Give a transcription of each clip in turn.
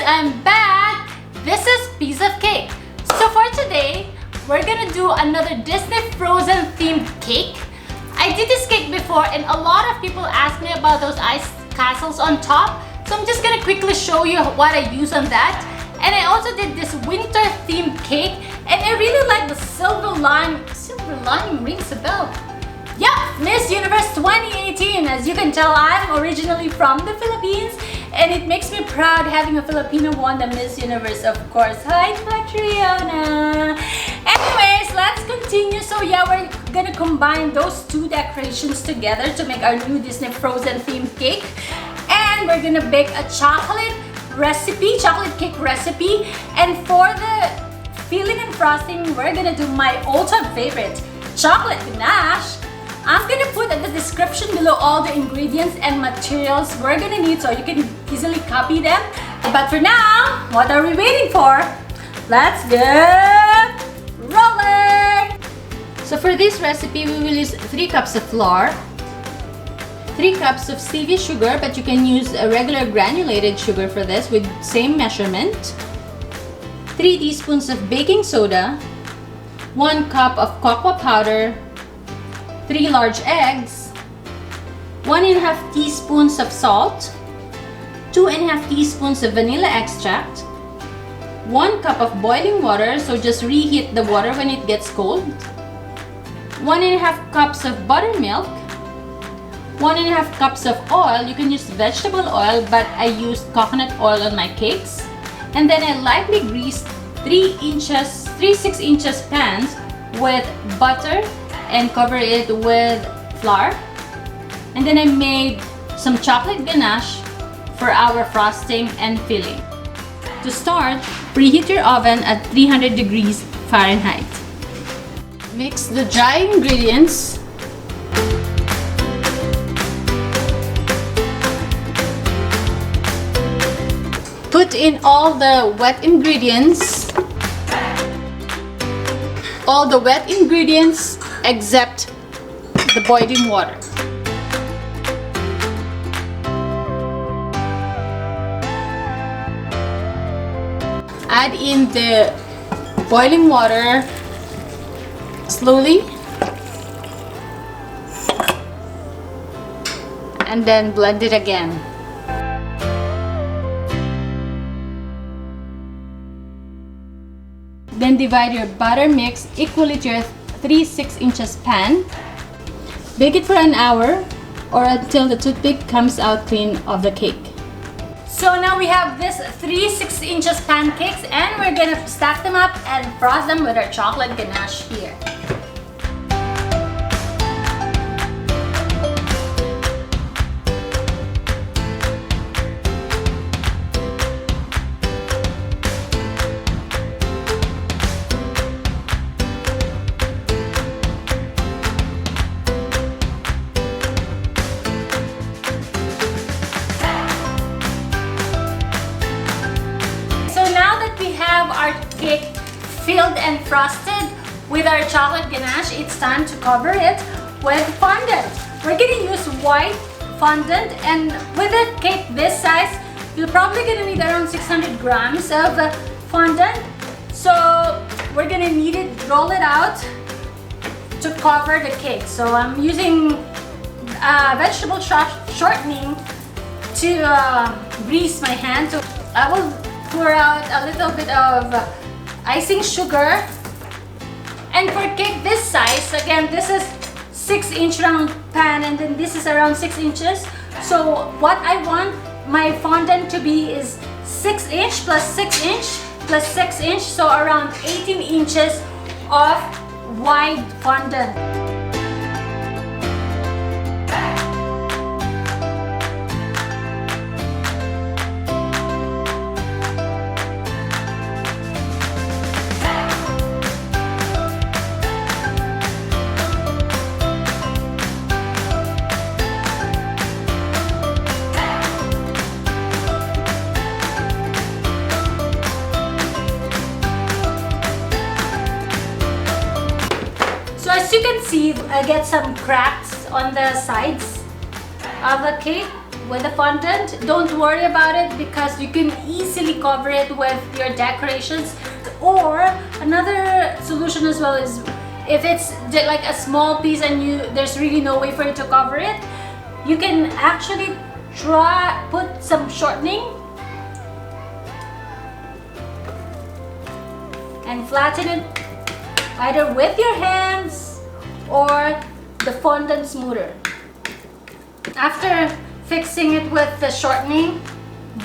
I'm back! This is Piece of Cake. So for today, we're gonna do another Disney Frozen themed cake. I did this cake before and a lot of people asked me about those ice castles on top. So I'm just gonna quickly show you what I use on that. And I also did this winter themed cake and I really like the silver lime. Silver lime rings a bell. Yeah, Miss Universe 2018. As you can tell, I'm originally from the Philippines and it makes me proud having a Filipino won the Miss Universe, of course. Hi, Patriona. Anyways, let's continue. So yeah, we're gonna combine those two decorations together to make our new Disney Frozen themed cake. And we're gonna bake a chocolate cake recipe. And for the filling and frosting, we're gonna do my all-time favorite, chocolate ganache. I'm gonna put in the description below all the ingredients and materials we're gonna need so you can easily copy them. But for now, what are we waiting for? Let's get rolling! So for this recipe, we will use 3 cups of flour, 3 cups of stevia sugar, but you can use a regular granulated sugar for this with same measurement, 3 teaspoons of baking soda, 1 cup of cocoa powder, 3 large eggs, 1½ teaspoons of salt, 2½ teaspoons of vanilla extract, 1 cup of boiling water, so just reheat the water when it gets cold, 1½ cups of buttermilk, 1½ cups of oil. You can use vegetable oil, but I used coconut oil on my cakes. And then I lightly greased 3 6 inches pans with butter and cover it with flour. And then I made some chocolate ganache for our frosting and filling. To start, preheat your oven at 300 degrees Fahrenheit. Mix the dry ingredients. Put in all the wet ingredients. All the wet ingredients except the boiling water. Add in the boiling water slowly and then blend it again. Then divide your butter mix equally to your 3 6 inches pan. Bake it for an hour or until the toothpick comes out clean of the cake. So now we have this 3 6 inches pancakes and we're gonna stack them up and frost them with our chocolate ganache here. Our cake filled and frosted with our chocolate ganache, it's time to cover it with fondant. We're gonna use white fondant, and with a cake this size, you're probably gonna need around 600 grams of fondant. So we're gonna need it, roll it out to cover the cake. So I'm using vegetable shortening to grease my hand. So I will pour out a little bit of icing sugar. And for cake this size, again, this is 6-inch round pan and then this is around 6 inches. So what I want my fondant to be is 6 inch plus 6 inch plus 6 inch, so around 18 inches of wide fondant. So as you can see, I get some cracks on the sides of the cake. with the fondant. Don't worry about it because you can easily cover it with your decorations. Or another solution as well is if it's like a small piece and there's really no way for you to cover it, you can actually put some shortening and flatten it either with your hands or the fondant smoother. After fixing it with the shortening,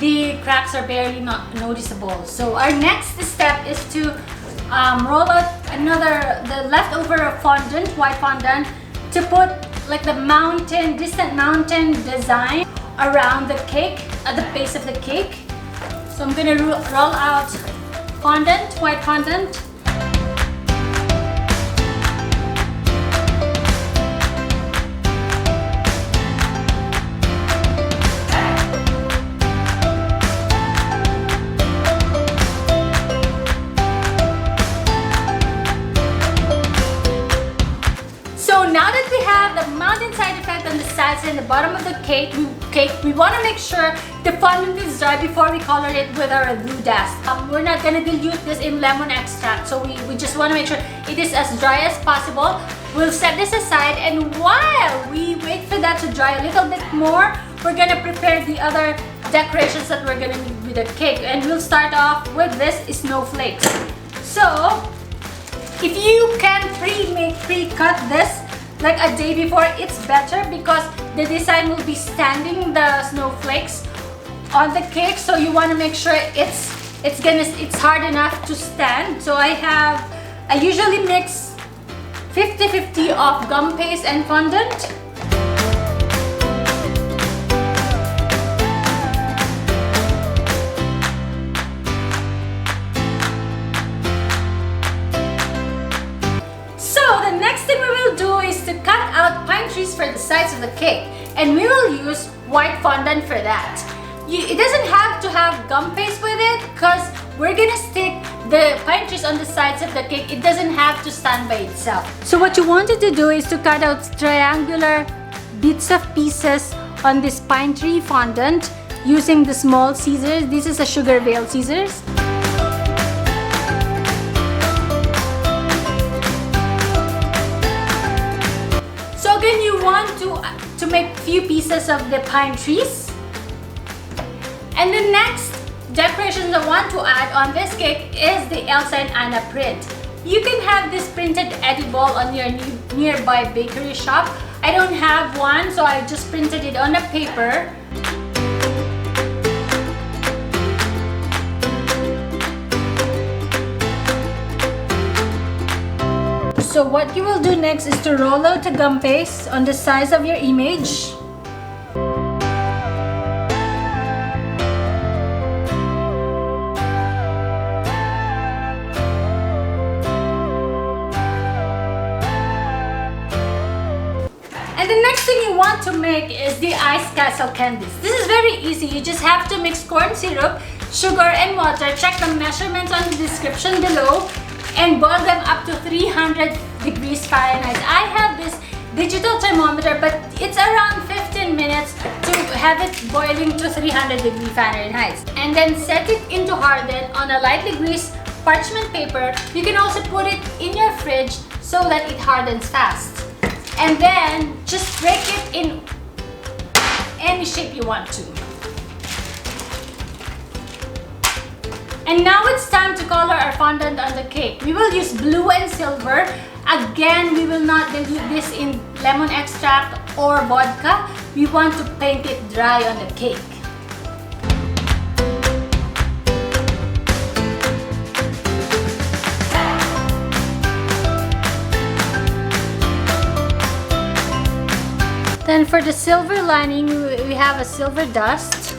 the cracks are barely not noticeable. So our next step is to roll out the leftover fondant, white fondant, to put like the distant mountain design around the cake, at the base of the cake. So I'm gonna roll out fondant, white fondant. So now that we have the mountainside effect on the sides and the bottom of the cake, we want to make sure the fondant is dry before we color it with our glue dust. We're not going to dilute this in lemon extract, so we just want to make sure it is as dry as possible. We'll set this aside, and while we wait for that to dry a little bit more, we're going to prepare the other decorations that we're going to need with the cake. And we'll start off with this snowflakes. So if you can pre-cut this like a day before, it's better because the design will be standing the snowflakes on the cake. So you want to make sure it's hard enough to stand. So I usually mix 50-50 of gum paste and fondant. To cut out pine trees for the sides of the cake, and we will use white fondant for that. It doesn't have to have gum paste with it because we're gonna stick the pine trees on the sides of the cake. It doesn't have to stand by itself. So what you wanted to do is to cut out triangular bits of pieces on this pine tree fondant using the small scissors. This is a sugar veil scissors. Then you want to make few pieces of the pine trees. And the next decoration I want to add on this cake is the Elsa and Anna print. You can have this printed edible on your nearby bakery shop. I don't have one, so I just printed it on a paper. So what you will do next is to roll out the gum paste on the size of your image. And the next thing you want to make is the ice castle candies. This is very easy. You just have to mix corn syrup, sugar, and water. Check the measurements on the description below and boil them up to 300 degrees Fahrenheit. I have this digital thermometer, but it's around 15 minutes to have it boiling to 300 degrees Fahrenheit. And then set it into harden on a lightly greased parchment paper. You can also put it in your fridge so that it hardens fast. And then just break it in any shape you want to. And now it's time to color our fondant on the cake. We will use blue and silver. Again, we will not dilute this in lemon extract or vodka. We want to paint it dry on the cake. Then for the silver lining, we have a silver dust.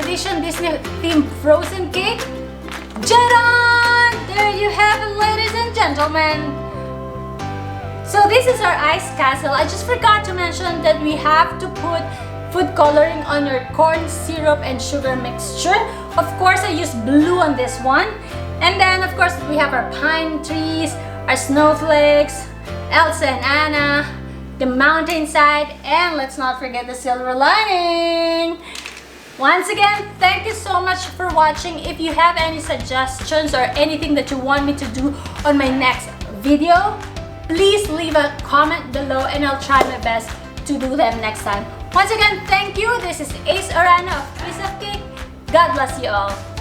edition Disney themed frozen cake. Jaran! There you have it, ladies and gentlemen. So this is our ice castle. I just forgot to mention that we have to put food coloring on your corn syrup and sugar mixture. Of course, I used blue on this one. And then, of course, we have our pine trees, our snowflakes, Elsa and Anna, the mountainside, and let's not forget the silver lining. Once again, thank you so much for watching. If you have any suggestions or anything that you want me to do on my next video, please leave a comment below and I'll try my best to do them next time. Once again, thank you. This is Ace Arana of Piece of Cake. God bless you all.